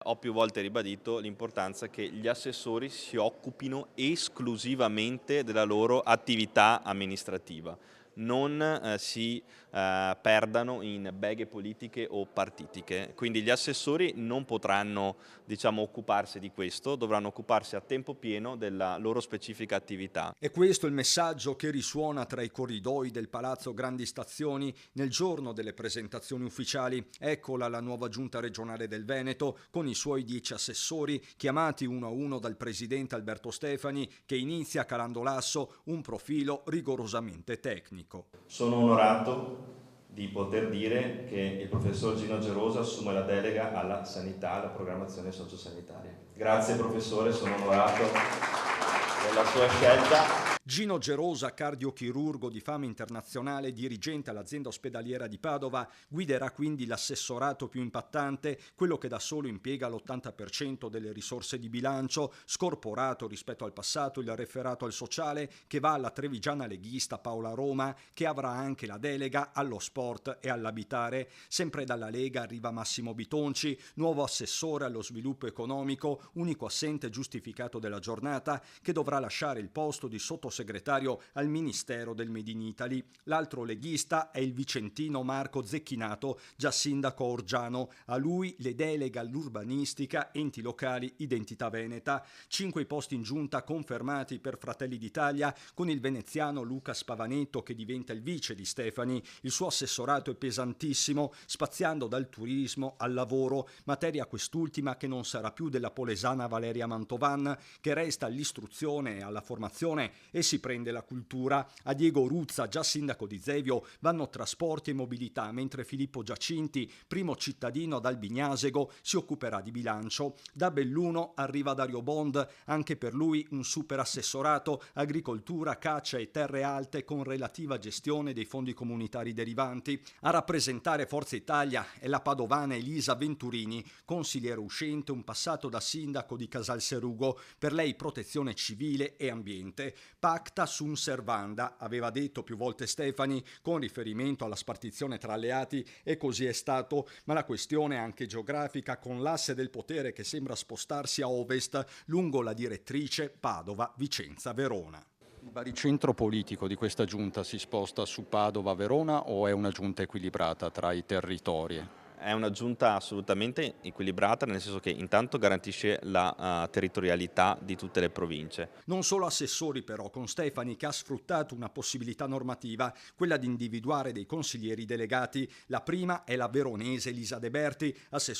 Ho più volte ribadito l'importanza che gli assessori si occupino esclusivamente della loro attività amministrativa, non si perdano in beghe politiche o partitiche. Quindi gli assessori non potranno, diciamo, occuparsi di questo, dovranno occuparsi a tempo pieno della loro specifica attività. È questo il messaggio che risuona tra i corridoi del Palazzo Grandi Stazioni nel giorno delle presentazioni ufficiali. Eccola la nuova giunta regionale del Veneto con i suoi 10 assessori chiamati uno a uno dal presidente Alberto Stefani, che inizia calando l'asso un profilo rigorosamente tecnico. Sono onorato di poter dire che il professor Gino Gerosa assume la delega alla sanità, alla programmazione sociosanitaria. Grazie professore, sono onorato della sua scelta. Gino Gerosa, cardiochirurgo di fama internazionale, dirigente all'azienda ospedaliera di Padova, guiderà quindi l'assessorato più impattante, quello che da solo impiega l'80% delle risorse di bilancio, scorporato rispetto al passato il referato al sociale, che va alla trevigiana leghista Paola Roma, che avrà anche la delega allo sport e all'abitare. Sempre dalla Lega arriva Massimo Bitonci, nuovo assessore allo sviluppo economico, unico assente giustificato della giornata, che dovrà lasciare il posto di sottosegretario al Ministero del Made in Italy. L'altro leghista è il vicentino Marco Zecchinato, già sindaco Orgiano. A lui le delega all'urbanistica, enti locali, identità veneta. 5 posti in giunta confermati per Fratelli d'Italia, con il veneziano Luca Spavanetto che diventa il vice di Stefani. Il suo assessorato è pesantissimo, spaziando dal turismo al lavoro, materia quest'ultima che non sarà più della polesana Valeria Mantovan, che resta all'istruzione e alla formazione e si prende la cultura. A Diego Ruzza, già sindaco di Zevio, vanno trasporti e mobilità, mentre Filippo Giacinti, primo cittadino ad Albignasego, si occuperà di bilancio. Da Belluno arriva Dario Bond, anche per lui un super assessorato, agricoltura, caccia e terre alte con relativa gestione dei fondi comunitari derivanti. A rappresentare Forza Italia è la padovana Elisa Venturini, consigliere uscente, un passato da sindaco di Casalserugo, per lei protezione civile e ambiente. Pacta sunt servanda, aveva detto più volte Stefani, con riferimento alla spartizione tra alleati, e così è stato, ma la questione è anche geografica, con l'asse del potere che sembra spostarsi a ovest lungo la direttrice Padova-Vicenza-Verona. Il baricentro politico di questa giunta si sposta su Padova-Verona o è una giunta equilibrata tra i territori? È una giunta assolutamente equilibrata, nel senso che intanto garantisce la territorialità di tutte le province. Non solo assessori però, con Stefani che ha sfruttato una possibilità normativa, quella di individuare dei consiglieri delegati. La prima è la veronese Elisa De Berti, assessore